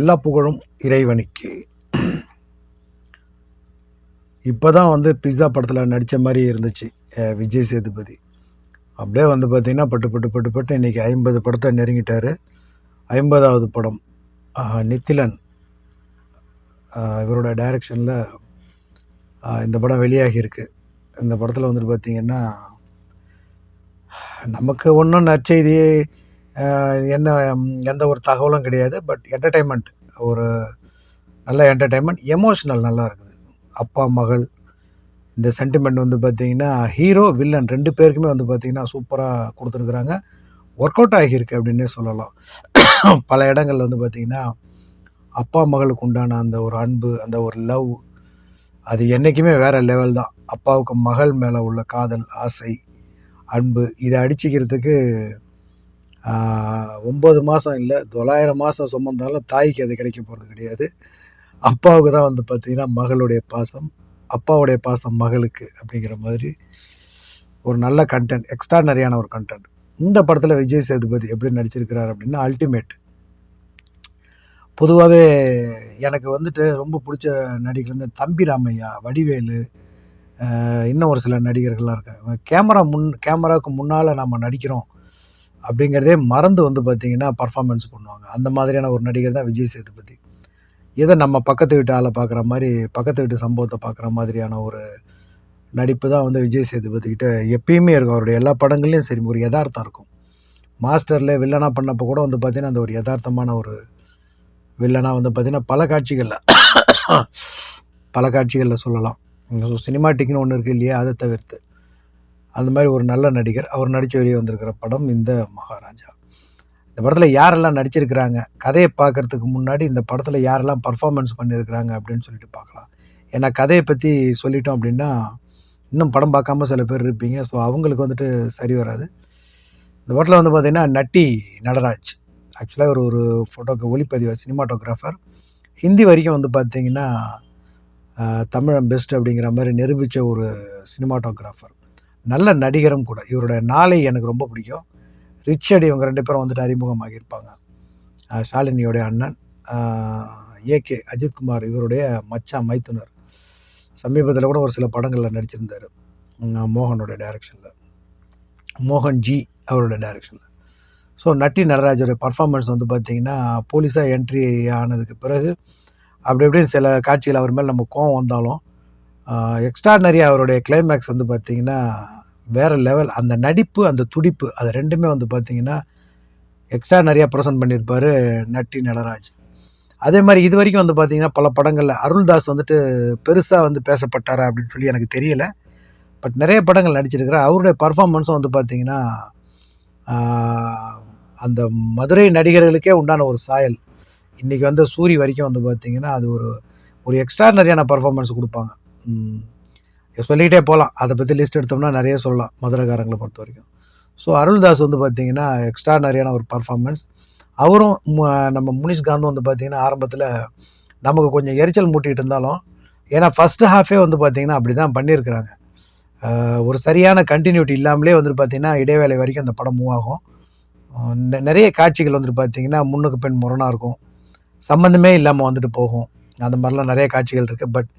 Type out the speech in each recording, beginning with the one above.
எல்லா புகழும் இறைவனுக்கு. இப்போ தான் வந்து பிஸ்ஸா படத்தில் நடித்த மாதிரி இருந்துச்சு விஜய் சேதுபதி. அப்படியே வந்து பார்த்திங்கன்னா பட்டு பட்டு பட்டு பட்டு இன்றைக்கி 50 படத்தை நெருங்கிட்டார். 50வது படம் நித்திலன் இவரோட டைரக்ஷனில் இந்த படம் வெளியாகியிருக்கு. இந்த படத்தில் வந்துட்டு பார்த்திங்கன்னா நமக்கு ஒன்றும் நற்செய்தி என்ன எந்த ஒரு தகவலும் கிடையாது. பட் என்டர்டெயின்மெண்ட், ஒரு நல்ல என்டர்டெயின்மெண்ட், எமோஷ்னல் நல்லா இருக்குது. அப்பா மகள் இந்த சென்டிமெண்ட் வந்து பார்த்திங்கன்னா ஹீரோ வில்லன் 2 பேருக்குமே வந்து பார்த்திங்கன்னா சூப்பராக கொடுத்துருக்குறாங்க. ஒர்க் அவுட் ஆகியிருக்கு அப்படின்னே சொல்லலாம். பல இடங்களில் வந்து பார்த்திங்கன்னா அப்பா மகளுக்கு உண்டான அந்த ஒரு அன்பு, அந்த ஒரு லவ், அது என்றைக்குமே வேறு லெவல் தான். அப்பாவுக்கு மகள் மேலே உள்ள காதல், ஆசை, அன்பு, இதை அடிச்சிக்கிறதுக்கு 9 மாதம் இல்லை 900 மாதம் சுமந்தாலும் தாய்க்கு அது கிடைக்க போகிறது கிடையாது. அப்பாவுக்கு தான் வந்து பார்த்திங்கன்னா மகளுடைய பாசம், அப்பாவுடைய பாசம் மகளுக்கு அப்படிங்கிற மாதிரி ஒரு நல்ல கண்டென்ட், எக்ஸ்ட்ரானரியான ஒரு கண்டென்ட். இந்த படத்தில் விஜய் சேதுபதி எப்படி நடிச்சிருக்கிறார் அப்படின்னா அல்டிமேட். பொதுவாகவே எனக்கு வந்துட்டு ரொம்ப பிடிச்ச நடிகர் வந்து தம்பி ராமையா, வடிவேலு, இன்னும் ஒரு சில நடிகர்கள்லாம் இருக்காங்க. கேமராவுக்கு முன்னால் நம்ம நடிக்கிறோம் அப்படிங்கிறதே மறந்து வந்து பார்த்திங்கன்னா பர்ஃபார்மன்ஸ் பண்ணுவாங்க. அந்த மாதிரியான ஒரு நடிகர் தான் விஜய் சேதுபதி. இதை நம்ம பக்கத்து வீட்டு ஆளை பார்க்குற மாதிரி, பக்கத்து வீட்டு சம்பவத்தை பார்க்குற மாதிரியான ஒரு நடிப்பு தான் வந்து விஜய் சேதுபதிக்கிட்ட எப்பயுமே இருக்கும். அவருடைய எல்லா படங்கள்லையும் சரி ஒரு யதார்த்தம் இருக்கும். மாஸ்டரில் வில்லனாக பண்ணப்போ கூட வந்து பார்த்திங்கன்னா அந்த ஒரு யதார்த்தமான ஒரு வில்லனாக வந்து பார்த்திங்கன்னா பல காட்சிகளில் சொல்லலாம். ஸோ சினிமாட்டிக்னு ஒன்று இருக்குது இல்லையா, அதை தவிர்த்து அந்த மாதிரி ஒரு நல்ல நடிகர். அவர் நடித்து வெளியே வந்திருக்கிற படம் இந்த மகாராஜா. இந்த படத்தில் யாரெல்லாம் நடிச்சிருக்கிறாங்க, கதையை பார்க்குறதுக்கு முன்னாடி இந்த படத்தில் யாரெல்லாம் பர்ஃபார்மன்ஸ் பண்ணியிருக்கிறாங்க அப்படின்னு சொல்லிட்டு பார்க்கலாம். ஏன்னா கதையை பற்றி சொல்லிட்டோம் அப்படின்னா இன்னும் படம் பார்க்காம சில பேர் இருப்பீங்க. ஸோ அவங்களுக்கு வந்துட்டு சரி வராது. இந்த படத்தில் வந்து பார்த்திங்கன்னா நட்டி நடராஜ் ஆக்சுவலாக ஒரு ஃபோட்டோக்கு ஒளிப்பதிவு சினிமாட்டோகிராஃபர். ஹிந்தி வரைக்கும் வந்து பார்த்திங்கன்னா தமிழன் பெஸ்ட் அப்படிங்கிற மாதிரி நிரூபித்த ஒரு சினிமாட்டோகிராஃபர், நல்ல நடிகரும் கூட. இவரோட நாளை எனக்கு ரொம்ப பிடிக்கும். ரிச்சர்ட், இவங்க 2 பேரும் வந்துட்டு அறிமுகமாகியிருப்பாங்க. ஷாலினியோடைய அண்ணன், ஏகே அஜித்குமார் இவருடைய மச்சான் மைத்துனர். சமீபத்தில் கூட ஒரு சில படங்களில் நடிச்சிருந்தார் மோகனோட டைரக்ஷனில், மோகன் ஜி அவரோட டைரக்ஷனில். ஸோ நட்டி நடராஜோடைய பர்ஃபார்மன்ஸ் வந்து பார்த்திங்கன்னா போலீஸாக என்ட்ரி ஆனதுக்கு பிறகு அப்படி இப்படின்னு சில காட்சிகள் அவர் மேலே நம்ம கோவம் வந்தாலும் எக்ஸ்ட்ரானரியாக அவருடைய கிளைமேக்ஸ் வந்து பார்த்திங்கன்னா வேறு லெவல். அந்த நடிப்பு, அந்த துடிப்பு, அது ரெண்டுமே வந்து பார்த்திங்கன்னா எக்ஸ்ட்ரானரியாக ப்ரெசென்ட் பண்ணியிருப்பார் நட்டி நடராஜ். அதே மாதிரி இது வரைக்கும் வந்து பார்த்திங்கன்னா பல படங்களில் அருள்தாஸ் வந்துட்டு பெருசாக வந்து பேசப்பட்டாரா அப்படின்னு சொல்லி எனக்கு தெரியலை. பட் நிறைய படங்கள் நடிச்சிருக்கிறார். அவருடைய பர்ஃபார்மன்ஸும் வந்து பார்த்திங்கன்னா அந்த மதுரை நடிகர்களுக்கே உண்டான ஒரு சாயல். இன்றைக்கி வந்து சூரி வரைக்கும் வந்து பார்த்திங்கன்னா அது ஒரு எக்ஸ்ட்ரானரியான பர்ஃபார்மன்ஸ் கொடுப்பாங்க. சொல்லிக்கிட்டே போகலாம், அதை பற்றி லிஸ்ட் எடுத்தோம்னா நிறைய சொல்லலாம் மதுரைக்காரங்களை பொறுத்த வரைக்கும். ஸோ அருள்தாஸ் வந்து பார்த்திங்கன்னா எக்ஸ்ட்ரானரியான ஒரு பர்ஃபார்மன்ஸ். அவரும் நம்ம முனிஷ்காந்தும் வந்து பார்த்திங்கன்னா ஆரம்பத்தில் நமக்கு கொஞ்சம் எரிச்சல் மூட்டிகிட்டு இருந்தாலும், ஏன்னா ஃபஸ்ட்டு ஹாஃபே வந்து பார்த்திங்கன்னா அப்படி தான் பண்ணியிருக்கிறாங்க. ஒரு சரியான கண்டினியூட்டி இல்லாமலே வந்துட்டு பார்த்திங்கன்னா இடைவேளை வரைக்கும் அந்த படம் மூவ் ஆகும். நிறைய காட்சிகள் வந்துட்டு பார்த்திங்கன்னா முன்னுக்கு பின் முரணாக இருக்கும், சம்மந்தமே இல்லாமல் வந்துட்டு போகும். அந்த மாதிரிலாம் நிறைய காட்சிகள் இருக்குது. பட்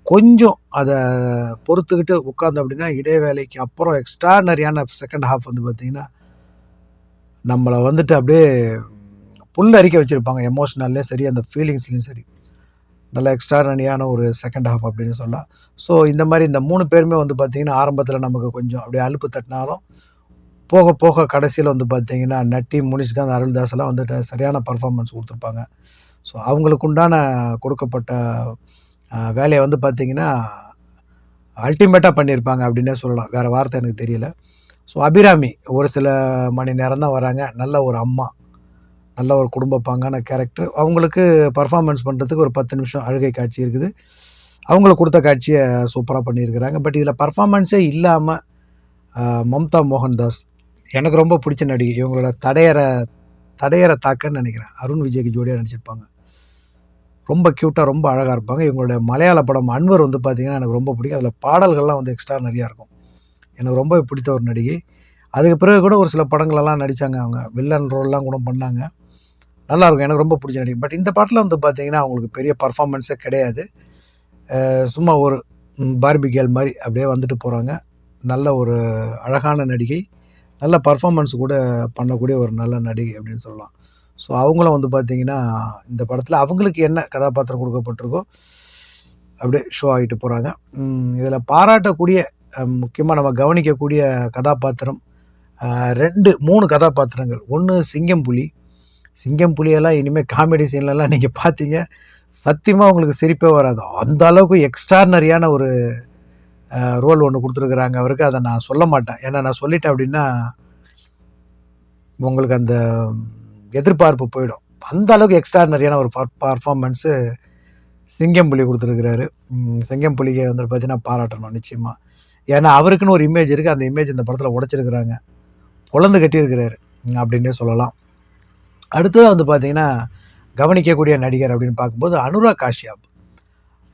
கொஞ்சம் அதை பொறுத்துக்கிட்டு உட்காந்து அப்படின்னா இடைவேளைக்கு அப்புறம் எக்ஸ்ட்ரானரியான செகண்ட் ஹாஃப் வந்து பார்த்திங்கன்னா நம்மளை வந்துட்டு அப்படியே புல் அரிக்க வச்சுருப்பாங்க. எமோஷ்னல்லையும் சரி, அந்த ஃபீலிங்ஸ்லையும் சரி, நல்ல எக்ஸ்ட்ரானரியான ஒரு செகண்ட் ஹாஃப் அப்படின்னு சொல்லலாம். ஸோ இந்த மாதிரி இந்த 3 பேருமே வந்து பார்த்திங்கன்னா ஆரம்பத்தில் நமக்கு கொஞ்சம் அப்படியே அலுப்பு தட்டினாலும் போக போக கடைசியில் வந்து பார்த்திங்கன்னா நட்டி, முனிஷ்காந்த், அருள்தாஸ் எல்லாம் வந்துட்டு சரியான பர்ஃபார்மன்ஸ் கொடுத்துருப்பாங்க. ஸோ அவங்களுக்கு உண்டான கொடுக்கப்பட்ட வேலையை வந்து பார்த்திங்கன்னா அல்டிமேட்டாக பண்ணியிருப்பாங்க அப்படின்னே சொல்லலாம். வேறு வார்த்தை எனக்கு தெரியல. ஸோ அபிராமி ஒரு சில மணி நேரம் தான் வராங்க. நல்ல ஒரு அம்மா, நல்ல ஒரு குடும்ப பாங்கான கேரக்டர். அவங்களுக்கு பர்ஃபார்மன்ஸ் பண்ணுறதுக்கு ஒரு 10 நிமிஷம் அழுகை காட்சி இருக்குது. அவங்களுக்கு கொடுத்த காட்சியை சூப்பராக பண்ணியிருக்கிறாங்க. பட் இதில் பர்ஃபார்மன்ஸே இல்லாமல் மம்தா மோகன்தாஸ் எனக்கு ரொம்ப பிடிச்ச நடிகை. இவங்களோட தடையற தாக்கன்னு நினைக்கிறேன். அருண் விஜய்க்கு ஜோடியாக நடிச்சிருப்பாங்க. ரொம்ப க்யூட்டாக, ரொம்ப அழகாக இருப்பாங்க. இவங்களுடைய மலையாள படம் அன்வர் வந்து பார்த்திங்கன்னா எனக்கு ரொம்ப பிடிக்கும். அதில் பாடல்கள்லாம் வந்து எக்ஸ்ட்ரா நிறையா இருக்கும். எனக்கு ரொம்ப பிடித்த ஒரு நடிகை. அதுக்கு பிறகு கூட ஒரு சில படங்களெல்லாம் நடித்தாங்க. அவங்க வில்லன் ரோல்லாம் கூட பண்ணாங்க. நல்லாயிருக்கும். எனக்கு ரொம்ப பிடிச்ச நடிகை. பட் இந்த பாட்டில் வந்து பார்த்தீங்கன்னா, அவங்களுக்கு பெரிய பர்ஃபார்மன்ஸே கிடையாது. சும்மா ஒரு பார்பி கேர்ள் மாரி அப்படியே வந்துட்டு போகிறாங்க. நல்ல ஒரு அழகான நடிகை. நல்ல பர்ஃபார்மன்ஸ் கூட பண்ணக்கூடிய ஒரு நல்ல நடிகை அப்படின்னு சொல்லலாம். ஸோ அவங்களும் வந்து பார்த்தீங்கன்னா, இந்த படத்தில் அவங்களுக்கு என்ன கதாபாத்திரம் கொடுக்கப்பட்டிருக்கோ, அப்படியே ஷோ ஆகிட்டு போகிறாங்க. இதில் பாராட்டக்கூடிய முக்கியமா நம்ம கவனிக்கக்கூடிய கதாபாத்திரம் 2, 3 கதாபாத்திரங்கள். ஒண்ணு சிங்கம் புலி. சிங்கம் புலியெல்லாம் இனிமே காமெடி சீன்லலாம் நீங்க பார்த்தீங்க, சத்தியமா உங்களுக்கு சிரிப்பே வராது. அந்த அளவுக்கு எக்ஸ்ட்ரார்டினரியான ஒரு ரோல் ஒண்ணு குடுத்துருக்குறாங்க அவருக்கு. அத நான் சொல்ல மாட்டேன். ஏன்னா நான் சொல்லிட்டேன் அப்டின்னா, உங்களுக்கு அந்த எதிர்பார்ப்பு போயிடும். அந்த அளவுக்கு எக்ஸ்ட்ரார்டினரியான ஒரு பெர்ஃபார்மன்ஸு சிங்கம் புலி குடுத்துருக்கிறாரு. சிங்கம் புலிய வந்து பார்த்தீங்கன்னா பாராட்டணும் நிச்சயமா. ஏன்னா அவருக்குன்னு ஒரு இமேஜ் இருக்கு. அந்த இமேஜ் இந்த படத்துல உடைச்சிருக்கிறாங்க. பொளந்து கட்டியிருக்கிறாரு அப்டின்னே சொல்லலாம். அடுத்ததா வந்து பார்த்தீங்கன்னா, கவனிக்கக்கூடிய நடிகர் அப்படின்னு பார்க்கும்போது அனுராக் காஷ்யப்.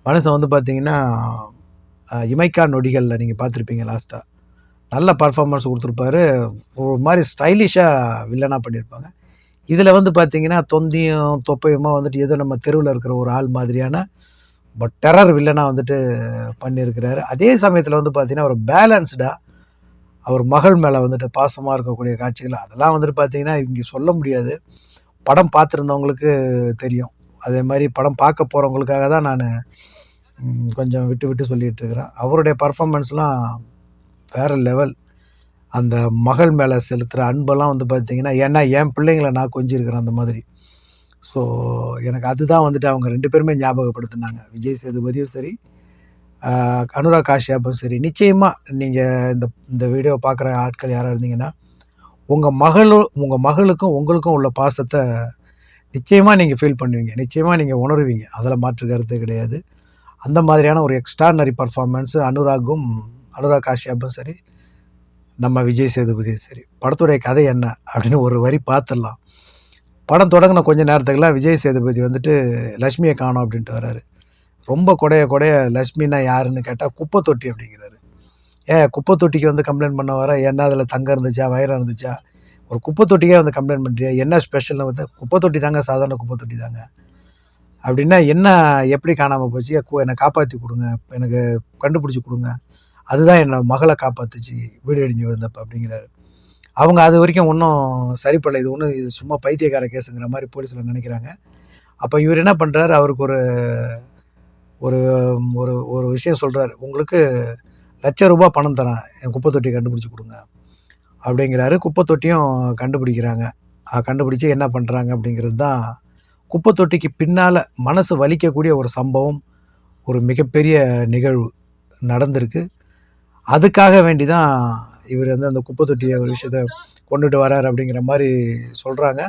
மனுஷன் வந்து பார்த்தீங்கன்னா, இமைக்கா நொடிகள்ல நீங்க பார்த்துருப்பீங்க லாஸ்ட்டா. நல்ல பெர்ஃபார்மன்ஸ் குடுத்துருப்பாரு. ஒரு மாரி ஸ்டைலிஷா வில்லனா பண்ணியிருப்பாங்க. இதில வந்து பார்த்தீங்கன்னா, தொந்தியும், தொப்பையுமா வந்துட்டு ஏதோ நம்ம தெருவுல இருக்கிற ஒரு ஆள் மாதிரியான பட் டெரர் வில்லனா வந்துட்டு பண்ணியிருக்கிறாரு. அதே சமயத்தில வந்து பார்த்தீங்கன்னா, ஒரு பேலன்ஸ்டா அவர் மகள் மேல வந்துட்டு பாசமா இருக்கக்கூடிய காட்சிகள், அதெல்லாம் வந்துட்டு பார்த்தீங்கன்னா, இங்க சொல்ல முடியாது. படம் பார்த்துருந்தவங்களுக்கு தெரியும். அதே மாரி படம் பார்க்க போறவங்களுக்காக தான் நானு கொஞ்சம் விட்டு விட்டு சொல்லிட்டு இருக்கிறேன். அவருடைய பெர்ஃபார்மன்ஸ்லாம் வேற லெவல். அந்த மகள் மேல செலுத்துற அன்பெல்லாம் வந்து பார்த்தீங்கன்னா, ஏன்னா என் பிள்ளைங்கள நான் கொஞ்சியிருக்கிறேன் அந்த மாதிரி. ஸோ எனக்கு அதுதான் வந்துட்டு அவங்க 2 பேருமே ஞாபகப்படுத்துனாங்க. விஜய் சேதுபதியும் சரி, அனுராக் காஷ்யப்பும் சரி. நிச்சயமா நீங்க இந்த இந்த வீடியோ பார்க்குற ஆட்கள் யாரா இருந்தீங்கன்னா, உங்க மகளுக்கும் உங்களுக்கும் உள்ள பாசத்த நிச்சயமா நீங்க ஃபீல் பண்ணுவீங்க. நிச்சயமா நீங்க உணருவீங்க. அதுல மாற்று கருத்தே கிடையாது. அந்த மாதிரியான ஒரு எக்ஸ்ட்ரார்டினரி பெர்ஃபார்மன்ஸ் அனுராக் காஷ்யப்பும் சரி, நம்ம விஜய் சேதுபதியும் சரி. படத்துடைய கதை என்ன? அப்படின்னு ஒரு வரி பார்த்துடலாம். படம் தொடங்குன கொஞ்ச நேரத்துக்குலாம் விஜய் சேதுபதி வந்துட்டு லட்சுமிய காணோம் அப்படின்ட்டு வராரு. ரொம்ப கொடைய லட்சுமின்னா யாருன்னு கேட்டா, குப்பை தொட்டி அப்படிங்கிறாரு. குப்பை தொட்டிக்கு வந்து கம்ப்ளைண்ட் பண்ண வர, ஏன்டா அதில தங்கம் இருந்துச்சா? வைரம் இருந்துச்சா? ஒரு குப்பை தொட்டிக்கே வந்து கம்ப்ளைண்ட் பண்றியா? என்ன ஸ்பெஷல்னு வந்து, குப்பை தொட்டி தாங்க, சாதாரண குப்பை தொட்டி தாங்க. அப்படின்னா என்ன எப்படி காணாம போச்சு? என்ன காப்பாத்தி குடுங்க. எனக்கு கண்டுபிடிச்சு குடுங்க. அதுதான் என்ன மகள காப்பாத்துச்சு. வீடு இடிஞ்சு விழுந்தப்ப அப்படிங்கிறாரு. அவங்க அதுவரைக்கும் ஒண்ணும் சரி பண்ணல. இது சும்மா பைத்தியக்கார கேஸுங்கிற மாரி போலீஸ்ல நெனைக்கிறாங்க. அப்ப இவரு என்ன பண்றாரு, அவருக்கு ஒரு ஒரு ஒரு ஒரு விஷயம் சொல்றாரு. உங்களுக்கு ரூ. 1,00,000 பணம் தரேன். என் குப்பை தொட்டிய கண்டுபிடிச்சு குடுங்க. அப்படிங்கிறாரு. குப்பை தொட்டியும் கண்டுபிடிக்கிறாங்க. கண்டுபிடிச்சு என்ன பண்றாங்க அப்படிங்கிறது தான் குப்பை தொட்டிக்கு பின்னால மனசு வலிக்கக்கூடிய ஒரு சம்பவம், ஒரு மிகப்பெரிய நிகழ்வு நடந்திருக்கு. அதுக்காக வேண்டி தான் இவரு வந்து அந்த குப்பை தொட்டிய ஒரு விஷயத்த கொண்டுட்டு வராரு அப்படிங்கிற மாரி சொல்றாங்க.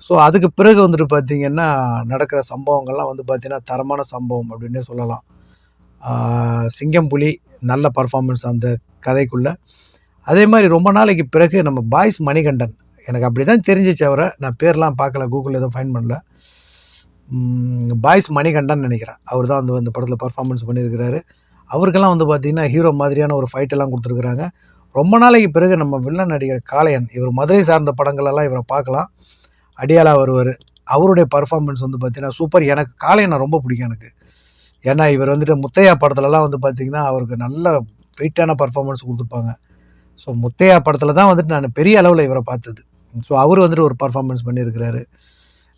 ஸோ அதுக்கு பிறகு வந்துட்டு பார்த்தீங்கன்னா, நடக்கிற சம்பவங்கள்லாம் வந்து பார்த்தீங்கன்னா, தரமான சம்பவம் அப்படின்னே சொல்லலாம். சிங்கம் புலி நல்ல பெர்ஃபார்மன்ஸ் அந்த கதைக்குள்ள. அதே மாரி ரொம்ப நாளைக்கு பிறகு நம்ம பாய்ஸ் மணிகண்டன். எனக்கு அப்படிதான் தெரிஞ்சுச்சு அவர. நான் பேர்லாம் பார்க்கல. கூகுள்ல எதுவும் ஃபைண்ட் பண்ணல. பாய்ஸ் மணிகண்டன் நெனைக்கிறேன். அவர் தான் வந்து இந்த படத்தில பெர்ஃபார்மன்ஸ் பண்ணியிருக்கிறாரு. அவருக்கெல்லாம் வந்து பார்த்தீங்கன்னா, ஹீரோ மாதிரியான ஒரு ஃபைட் எல்லாம் குடுத்துருக்காங்க. ரொம்ப நாளைக்கு பிறகு நம்ம வில்லன் நடிகர் காளையன், இவர் மதுரை சார்ந்த படங்களெல்லாம் இவர பார்க்கலாம். அடியாளா வருவாரு. அவருடைய பெர்ஃபார்மன்ஸ் வந்து பார்த்தீங்கன்னா, சூப்பர். எனக்கு காளையன ரொம்ப பிடிக்கும் எனக்கு. ஏன்னா, இவர் வந்துட்டு முத்தையா படத்துலலாம் வந்து பார்த்தீங்கன்னா, அவருக்கு நல்ல வெயிட்டான பெர்ஃபார்மன்ஸ் குடுத்துருப்பாங்க. ஸோ முத்தையா படத்தில தான் வந்துட்டு நான் பெரிய அளவுல இவர பார்த்தது. ஸோ அவரு வந்துட்டு ஒரு பெர்ஃபார்மன்ஸ் பண்ணியிருக்கிறாரு.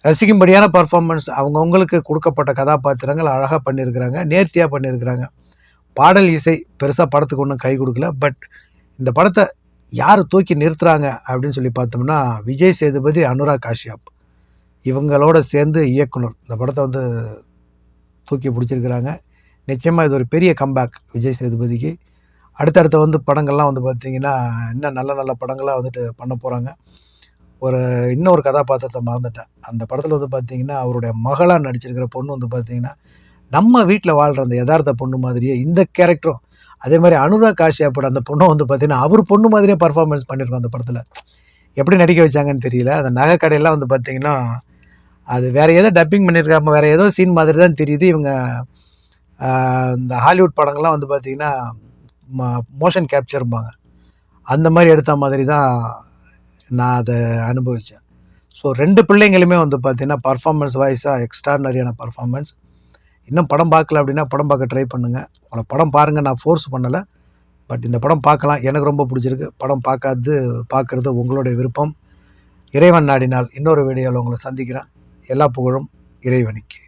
ரசிக்கும்படியான பெர்ஃபார்மன்ஸ் அவங்கவங்களுக்கு குடுக்கப்பட்ட கதாபாத்திரங்கள் அழகா பண்ணியிருக்கிறாங்க. நேர்த்தியா பண்ணியிருக்கிறாங்க. பாடல், இசை பெருசா படத்துக்கு ஒண்ணும் கை குடுக்கல. பட் இந்த படத்த யாரு தூக்கி நிறுத்துறாங்க அப்படின்னு சொல்லி பார்த்தோம்னா, விஜய் சேதுபதி, அனுராக் காஷ்யப். இவங்களோட சேர்ந்து இயக்குனர். இந்த படத்த வந்து தூக்கி பிடிச்சிருக்கிறாங்க. நிச்சயமா இது ஒரு பெரிய கம்பேக் விஜய் சேதுபதிக்கு. அடுத்தடுத்த வந்து படங்கள்லாம் வந்து பார்த்தீங்கன்னா, இன்னும் நல்ல நல்ல படங்களா வந்துட்டு பண்ண போறாங்க. இன்னொரு கதாபாத்திரத்த மறந்துட்டேன். அந்த படத்துல வந்து பார்த்தீங்கன்னா, அவருடைய மகளா நடிச்சிருக்கிற பொண்ணு வந்து பார்த்தீங்கன்னா, நம்ம வீட்ல வாழ்ற அந்த எதார்த்த பொண்ணு மாதிரியே இந்த கேரக்டரும், அதே மாரி அனுராக் காஷ்யப்போட அந்த பொண்ணும் வந்து பார்த்தீங்கன்னா, அவரு பொண்ணு மாதிரியே பெர்ஃபார்மன்ஸ் பண்ணியிருக்கும் அந்த படத்துல. எப்படி நடிக்க வச்சாங்கன்னு தெரியல. அந்த நகை கடையெல்லாம் வந்து பார்த்தீங்கன்னா, அது வேற ஏதோ டப்பிங் பண்ணியிருக்காம, வேற ஏதோ சீன் மாதிரி தான் தெரியுது. இவங்க இந்த ஹாலிவுட் படங்கள்லாம் வந்து பார்த்தீங்கன்னா, மோஷன் கேப்சர்ம்பாங்க. அந்த மாரி எடுத்த மாதிரி தான் நான் அத அனுபவிச்சேன். ஸோ 2 பிள்ளைங்களுமே வந்து பார்த்தீங்கன்னா பர்ஃபார்மன்ஸ் வைஸாக எக்ஸ்ட்ரானரியான பர்ஃபார்மன்ஸ். இன்னும் படம் பார்க்கல அப்படின்னா படம் பார்க்க ட்ரை பண்ணுங்கள். உங்களை படம் பாருங்கள், நான் ஃபோர்ஸ் பண்ணலை. பட் இந்த படம் பார்க்கலாம், எனக்கு ரொம்ப பிடிச்சிருக்கு. படம் பார்க்கறது உங்களுடைய விருப்பம். இறைவன் நாடினால் இன்னொரு வீடியோவில் உங்களை சந்திக்கிறேன். எல்லா புகழும் இறைவனுக்கு.